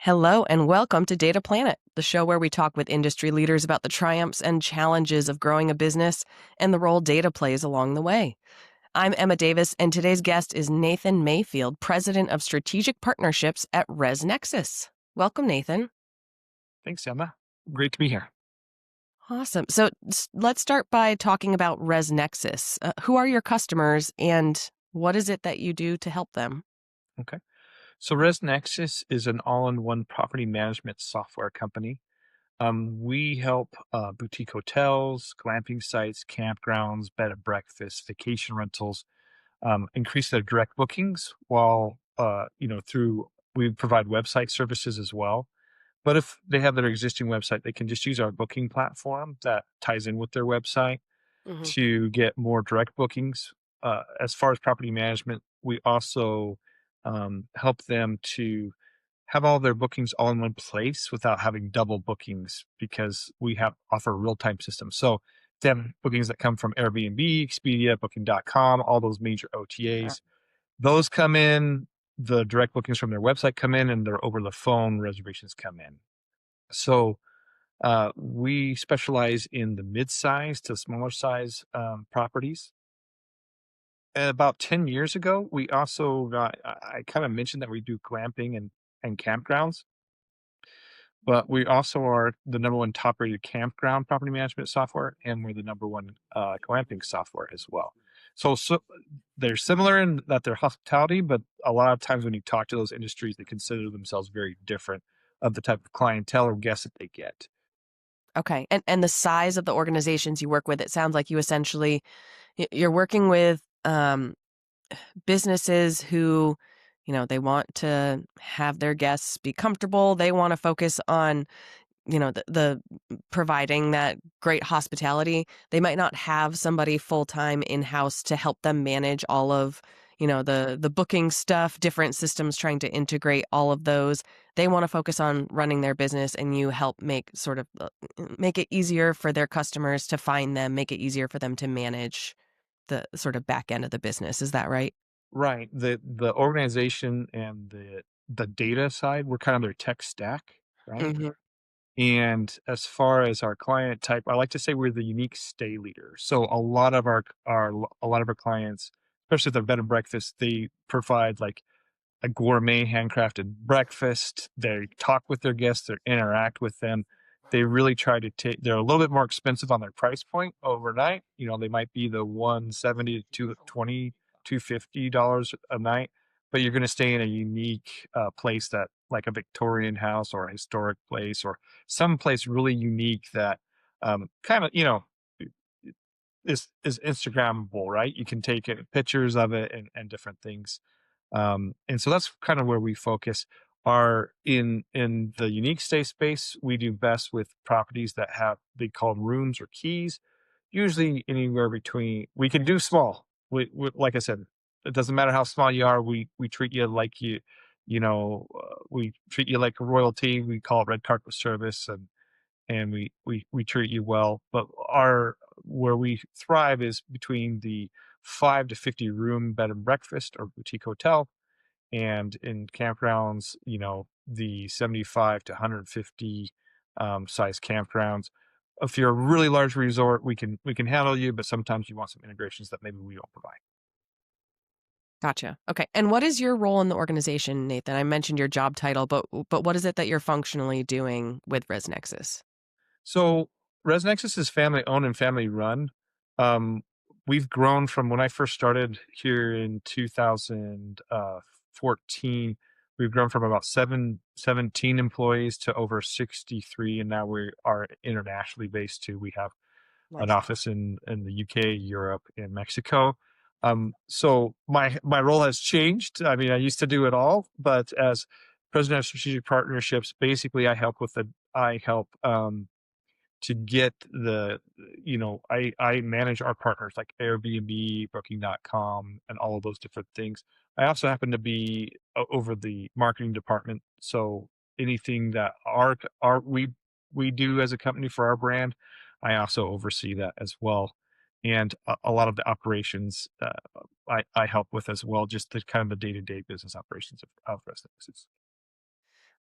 Hello and welcome to Data Planet, the show where we talk with industry leaders about the triumphs and challenges of growing a business and the role data plays along the way. I'm Emma Davis, and today's guest is Nathan Mayfield, President of Strategic Partnerships at ResNexus. Welcome, Nathan. Thanks, Emma. Great to be here. Awesome. So let's start by talking about ResNexus. Who are your customers and what is it that you do to help them? Okay. So ResNexus is an all-in-one property management software company. We help boutique hotels, glamping sites, campgrounds, bed and breakfast, vacation rentals increase their direct bookings while, through we provide website services as well. But if they have their existing website, they can just use our booking platform that ties in with their website Hmm. to get more direct bookings. As far as property management, we also help them to have all their bookings all in one place without having double bookings because we have offer a real-time system. So they have bookings that come from Airbnb, Expedia, Booking.com, all those major OTAs. Those come in, the direct bookings from their website come in, and their over the phone reservations come in. So we specialize in the mid-size to smaller size properties. And about 10 years ago, we also got, I kind of mentioned that we do glamping and campgrounds, but we also are the number one top rated campground property management software, and we're the number one glamping software as well. So they're similar in that they're hospitality, but a lot of times when you talk to those industries, they consider themselves very different of the type of clientele or guests that they get. Okay. And the size of the organizations you work with, it sounds like you essentially you're working with businesses who, they want to have their guests be comfortable. They want to focus on, the providing that great hospitality. They might not have somebody full-time in-house to help them manage all of, the booking stuff, different systems trying to integrate all of those. They want to focus on running their business and you help make it easier for their customers to find them, make it easier for them to manage the sort of back end of the business. Is that right? Right. The organization and the data side, we're kind of their tech stack, right? Mhm. And as far as our client type, I like to say we're the unique stay leader. So a lot of our clients, especially the bed and breakfast, they provide like a gourmet handcrafted breakfast. They talk with their guests, they interact with them. They really try to take they're a little bit more expensive on their price point overnight. They might be the 170 to 220, $250 a night, but you're going to stay in a unique place that like a Victorian house or a historic place or some place really unique that kind of, is Instagrammable, right? You can take pictures of it and different things. And so that's kind of where we focus. Are in the unique stay space, we do best with properties that have they call rooms or keys. Usually anywhere between we can do small. Like I said, it doesn't matter how small you are. We treat you like we treat you like royalty. We call it red carpet service, and we treat you well. But our where we thrive is between the 5 to 50 room bed and breakfast or boutique hotel, and in campgrounds, the 75 to 150 size campgrounds. If you're a really large resort, we can handle you, but sometimes you want some integrations that maybe we don't provide. Gotcha. Okay. And what is your role in the organization, Nathan? I mentioned your job title, but what is it that you're functionally doing with ResNexus? So ResNexus is family owned and family run. Um, we've grown from when I first started here in 2014. We've grown from about 17 employees to over 63, and now we are internationally based too. We have an Nice. office in the UK, Europe, and Mexico. So my role has changed. I mean, I used to do it all, but as president of strategic partnerships, basically I help to get I manage our partners like Airbnb, Booking.com, and all of those different things. I also happen to be over the marketing department, so anything that we do as a company for our brand, I also oversee that as well. And a lot of the operations I help with as well, just the kind of the day to day business operations of Resonances.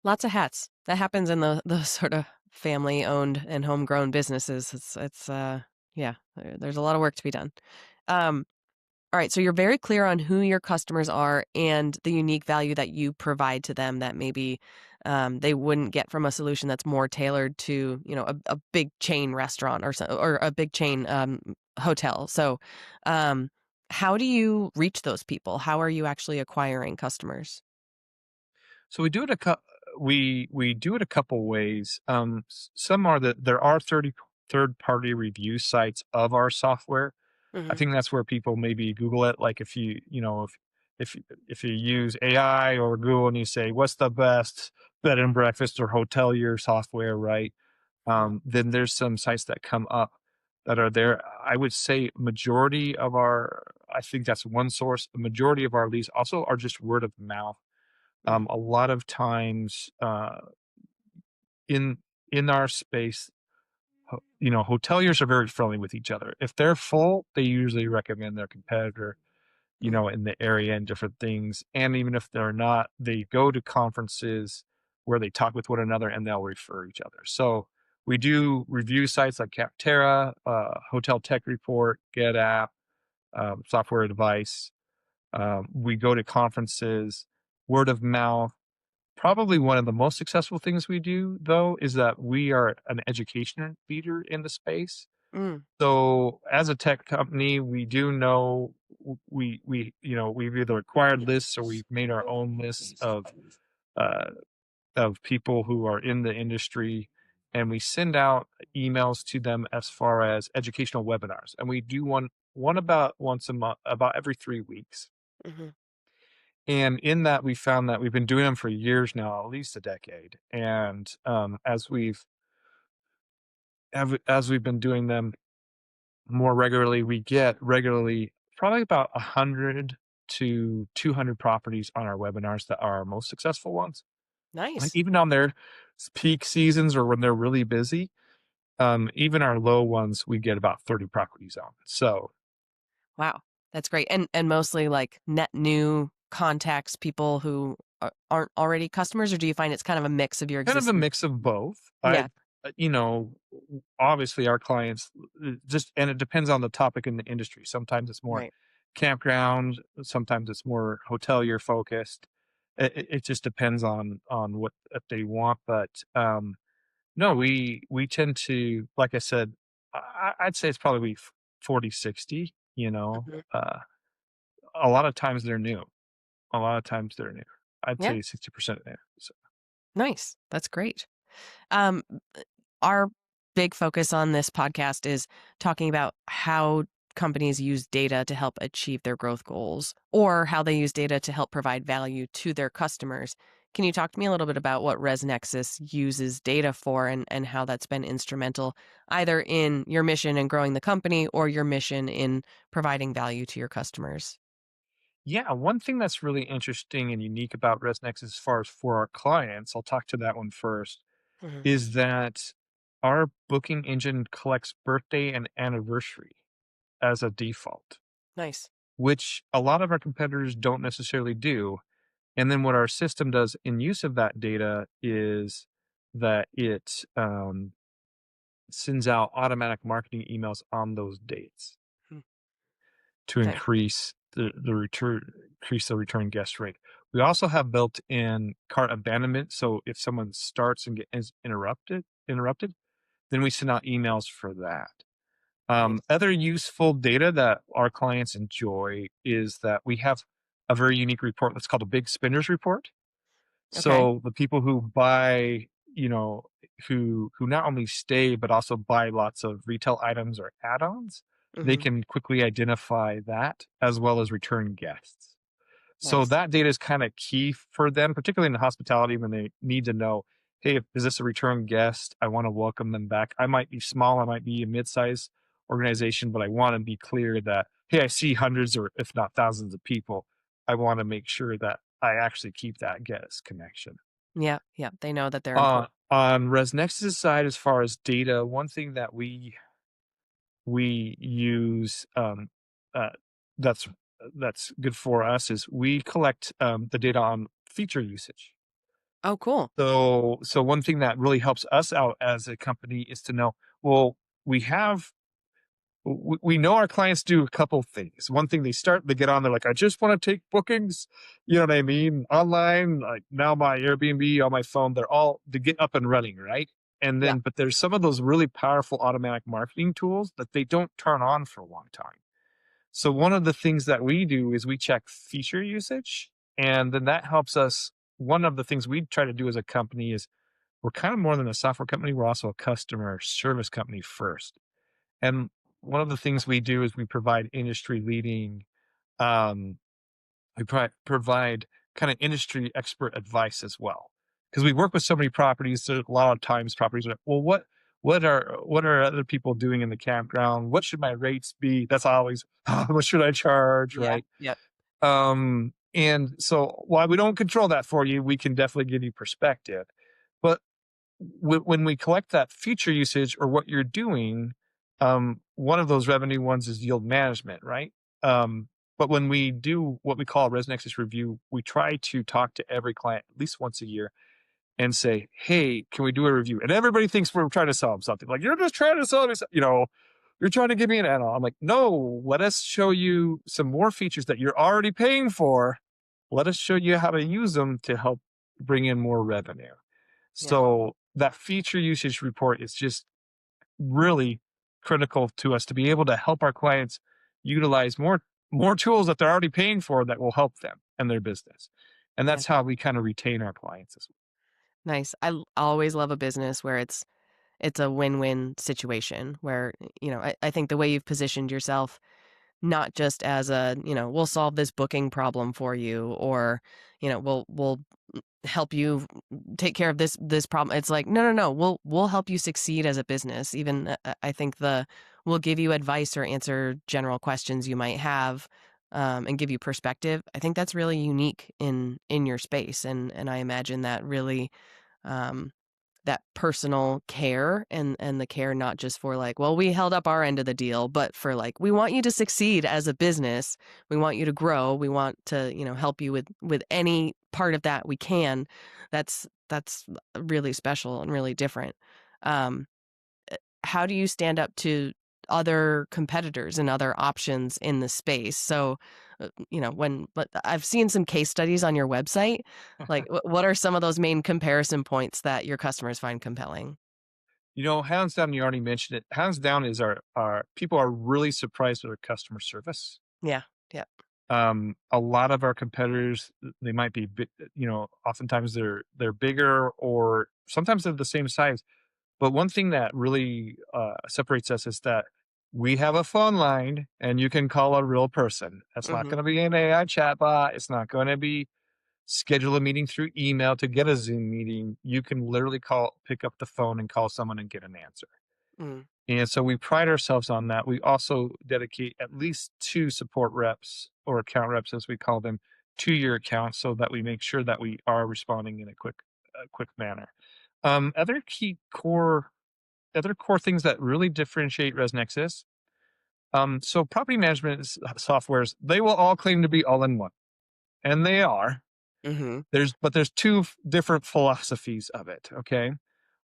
Lots of hats. That happens in the sort of family-owned and homegrown businesses. Yeah, there's a lot of work to be done. Um, all right, so you're very clear on who your customers are and the unique value that you provide to them that maybe they wouldn't get from a solution that's more tailored to, a big chain restaurant or a big chain hotel. So, um, how do you reach those people? How are you actually acquiring customers? So we do it a couple ways. Some are that there are third party review sites of our software. I Hmm. think that's where people maybe Google it. Like if if if you use AI or Google and you say what's the best bed and breakfast or hotelier software, right? Hmm. Then there's some sites that come up that are there. I would say majority of our, I think that's one source. The majority of our leads also are just word of mouth. Mm. A lot of times in in our space, hoteliers are very friendly with each other. If they're full, they usually recommend their competitor, Mm. in the area and different things. And even if they're not, they go to conferences where they talk with one another and they'll refer each other. So we do review sites like Capterra, Hotel Tech Report, GetApp, Software Advice. We go to conferences, word of mouth. Probably one of the most successful things we do, though, is that we are an education leader in the space. Mm. So as a tech company, we do know we've either acquired lists or we've made our own lists uh, of people who are in the industry, and we send out emails to them as far as educational webinars, and we do one about once a month, about every 3 weeks. Mhm. And in that, we found that we've been doing them for years now, at least a decade. And as we've been doing them more regularly, we get regularly probably about 100 to 200 properties on our webinars that are our most successful ones. Like Nice. even on their peak seasons or when they're really busy, even our low ones, we get about 30 properties on. So Wow, that's great, and mostly, like, net new contacts, people who aren't already customers, or do you find it's kind of a mix of your kind of a existing. mix of both. Yeah, Obviously our clients just, and it depends on the topic in the industry. Sometimes it's more right. campground, sometimes it's more hotelier focused. It just depends on what they want. But no, we tend to, like I said, I'd say it's probably 40-60. Mhm. A lot of times they're new. A lot of times they're new. I'd Yeah, say 60% new. So. nice, that's great. Um, our big focus on this podcast is talking about how companies use data to help achieve their growth goals or how they use data to help provide value to their customers. Can you talk to me a little bit about what ResNexus uses data for and how that's been instrumental either in your mission in growing the company or your mission in providing value to your customers? Yeah, one thing that's really interesting and unique about ResNext as far as for our clients, I'll talk to that one first, Mhm. is that our booking engine collects birthday and anniversary as a default, Nice. which a lot of our competitors don't necessarily do. And then what our system does in use of that data is that it sends out automatic marketing emails on those dates Hmm. to Nice. increase the return guest rate. We also have built-in cart abandonment, so if someone starts and is interrupted, then we send out emails for that. Nice. Other useful data that our clients enjoy is that we have a very unique report that's called a big spenders report. Okay. So the people who buy, who not only stay but also buy lots of retail items or add-ons, they Hmm. can quickly identify that as well as return guests. So Nice. that data is kind of key for them, particularly in the hospitality when they need to know, hey, is this a return guest? I want to welcome them back. I might be small, I might be a mid-sized organization, but I want to be clear that, hey, I see hundreds or if not thousands of people. I want to make sure that I actually keep that guest connection. Yeah. Yeah. They know that they're important. On ResNexus' side, as far as data, one thing that we use uh, that's that's good for us is we collect the data on feature usage. Oh, cool. So one thing that really helps us out as a company is to know, well, we have we know our clients do a couple things. One thing, they get on, they're like, I just want to take bookings, you know what I mean? Online, like now my Airbnb on my phone, they get up and running, right? And Yeah. then, but there's some of those really powerful automatic marketing tools that they don't turn on for a long time. So one of the things that we do is we check feature usage, and then that helps us. One of the things we try to do as a company is we're kind of more than a software company. We're also a customer service company first. And one of the things we do is we provide industry leading, um, provide kind of industry expert advice as well. Because we work with so many properties, so a lot of times properties are like, well, what are other people doing in the campground? What should my rates be? That's always what should I charge, Yeah. right? Yep. And so while we don't control that for you, we can definitely give you perspective. But when we collect that feature usage or what you're doing, one of those revenue ones is yield management, right? But when we do what we call a ResNexus review, we try to talk to every client at least once a year and say, "Hey, can we do a review?" And everybody thinks we're trying to sell them something. Like, you're just trying to sell me, you're trying to give me an add-on. I'm like, no, let us show you some more features that you're already paying for. Let us show you how to use them to help bring in more revenue. Yeah. So that feature usage report is just really critical to us to be able to help our clients utilize more tools that they're already paying for that will help them and their business. And Yeah. that's how we kind of retain our clients as Nice. Always love a business where it's a win-win situation where, I think the way you've positioned yourself, not just as a, we'll solve this booking problem for you, or, we'll help you take care of this problem. It's like, no, no, no, we'll help you succeed as a business. Even I think we'll give you advice or answer general questions you might have, and give you perspective. I think that's really unique in your space, and I imagine that really, um, that personal care, and the care not just for like, well, we held up our end of the deal, but for like, we want you to succeed as a business. We want you to grow. We want to, help you with any part of that we can. That's really special and really different. Um, how do you stand up to other competitors and other options in the space? So, but I've seen some case studies on your website, like what are some of those main comparison points that your customers find compelling? hands down, you already mentioned it. Hands down is our people are really surprised with our customer service. Yeah. Yeah. A lot of our competitors, they might be, oftentimes they're bigger or sometimes they're the same size. But one thing that really separates us is that we have a phone line and you can call a real person. That's not Hmm. going to be an AI chatbot. It's not going to be schedule a meeting through email to get a Zoom meeting. You can literally pick up the phone and call someone and get an answer. Mm. And so we pride ourselves on that. We also dedicate at least two support reps or account reps, as we call them, to your account so that we make sure that we are responding in a quick manner. Um, other key core other core things that really differentiate ResNexus. So property management softwares, they will all claim to be all in one, and they are. Hmm. There's two different philosophies of it. Okay,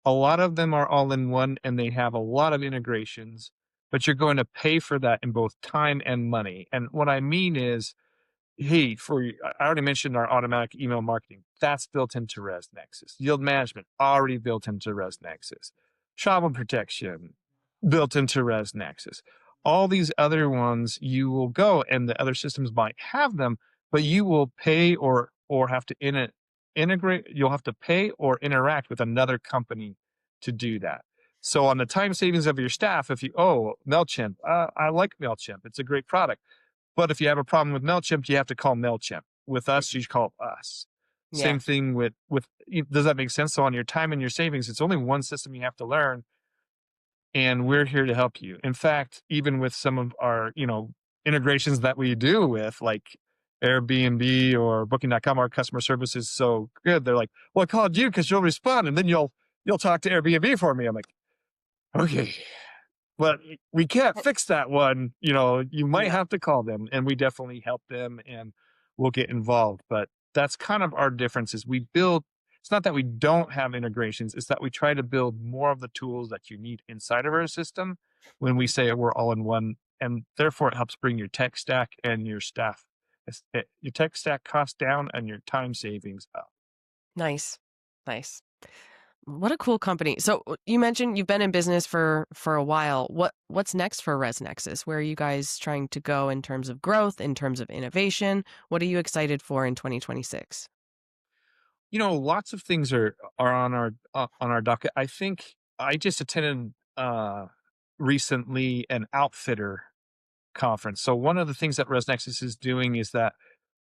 a lot of them are all in one, and they have a lot of integrations, but you're going to pay for that in both time and money. And what I mean is, hey, I already mentioned our automatic email marketing. That's built into ResNexus. Yield management already built into ResNexus. Travel protection built into ResNexus. All these other ones you will go, and the other systems might have them, but you will pay or have to integrate. You'll have to pay or interact with another company to do that. So on the time savings of your staff, if you Mailchimp, I like Mailchimp. It's a great product, but if you have a problem with Mailchimp, you have to call Mailchimp. With us, you call us. Yeah. Same thing with. Does that make sense? So on your time and your savings, it's only one system you have to learn, and we're here to help you. In fact, even with some of our integrations that we do with like Airbnb or Booking.com, our customer service is so good. They're like, "Well, I called you because you'll respond, and then you'll talk to Airbnb for me." I'm like, "Okay." But we can't fix that one. You might Yeah. have to call them, and we definitely help them, and we'll get involved. But that's kind of our difference is we build. it's not that we don't have integrations, it's that we try to build more of the tools that you need inside of our system when we say we're all in one, and therefore it helps bring your tech stack and your staff, your tech stack cost down and your time savings up. Nice. Nice. What a cool company. So you mentioned you've been in business for a while. What's next for ResNexus? Where are you guys trying to go in terms of growth, in terms of innovation? What are you excited for in 2026? Lots of things are on our docket. I think I just attended recently an outfitter conference. So one of the things that ResNexus is doing is that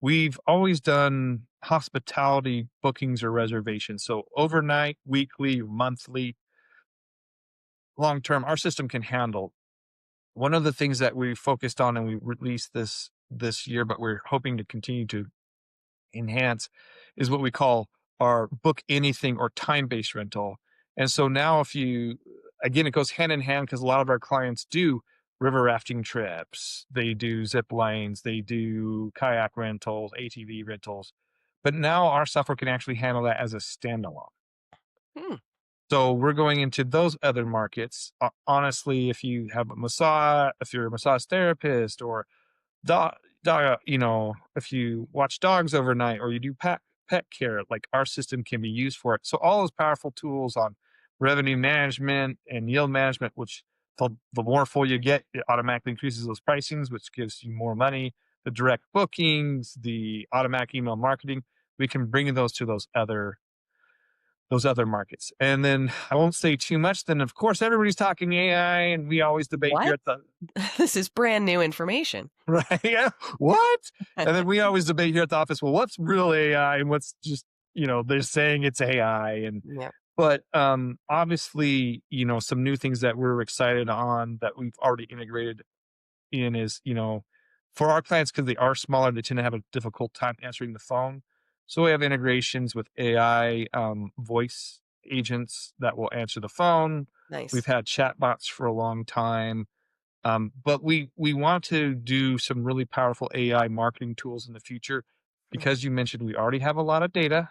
we've always done hospitality bookings or reservations. So overnight, weekly, monthly, long term, our system can handle. One of the things that we focused on and we released this year, but we're hoping to continue to enhance is what we call our book anything or time based rental. And so now, if you, again, it goes hand in hand because a lot of our clients do river rafting trips, they do zip lines, they do kayak rentals, ATV rentals. But now our software can actually handle that as a standalone. Hmm, So we're going into those other markets. Honestly, if you have a massage, if you're a massage therapist or if you watch dogs overnight or you do pet care, like our system can be used for it. So all those powerful tools on revenue management and yield management, which the more full you get, it automatically increases those pricings, which gives you more money. The direct bookings, the automatic email marketing, we can bring those to those other markets. And then I won't say too much. Then of course everybody's talking AI, and we always debate here what? at the This is brand new information. right? Yeah. What? And then we always debate here at the office, well, what's real AI and what's just, they're saying it's AI. And Yeah, but obviously, some new things that we're excited on that we've already integrated in is, for our clients, because they are smaller, they tend to have a difficult time answering the phone. So we have integrations with AI voice agents that will answer the phone. We've nice. had chatbots for a long time, but we want to do some really powerful AI marketing tools in the future Mm, because you mentioned we already have a lot of data.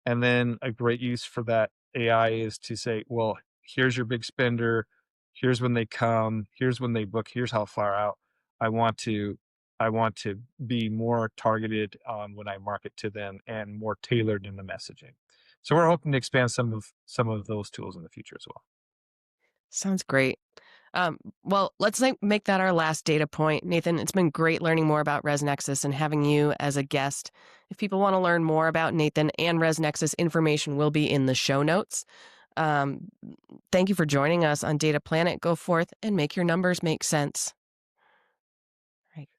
And then a great use for that AI is to say, well, here's your big spender. Here's when they come. Here's when they book. Here's how far out. I want to I want to be more targeted on when I market to them and more tailored in the messaging. So we're hoping to expand some of those tools in the future as well. sounds great. Well, let's make that our last data point. Nathan, it's been great learning more about ResNexus and having you as a guest. If people want to learn more about Nathan and ResNexus, information will be in the show notes. Um, Thank you for joining us on Data Planet. Go forth and make your numbers make sense. Right.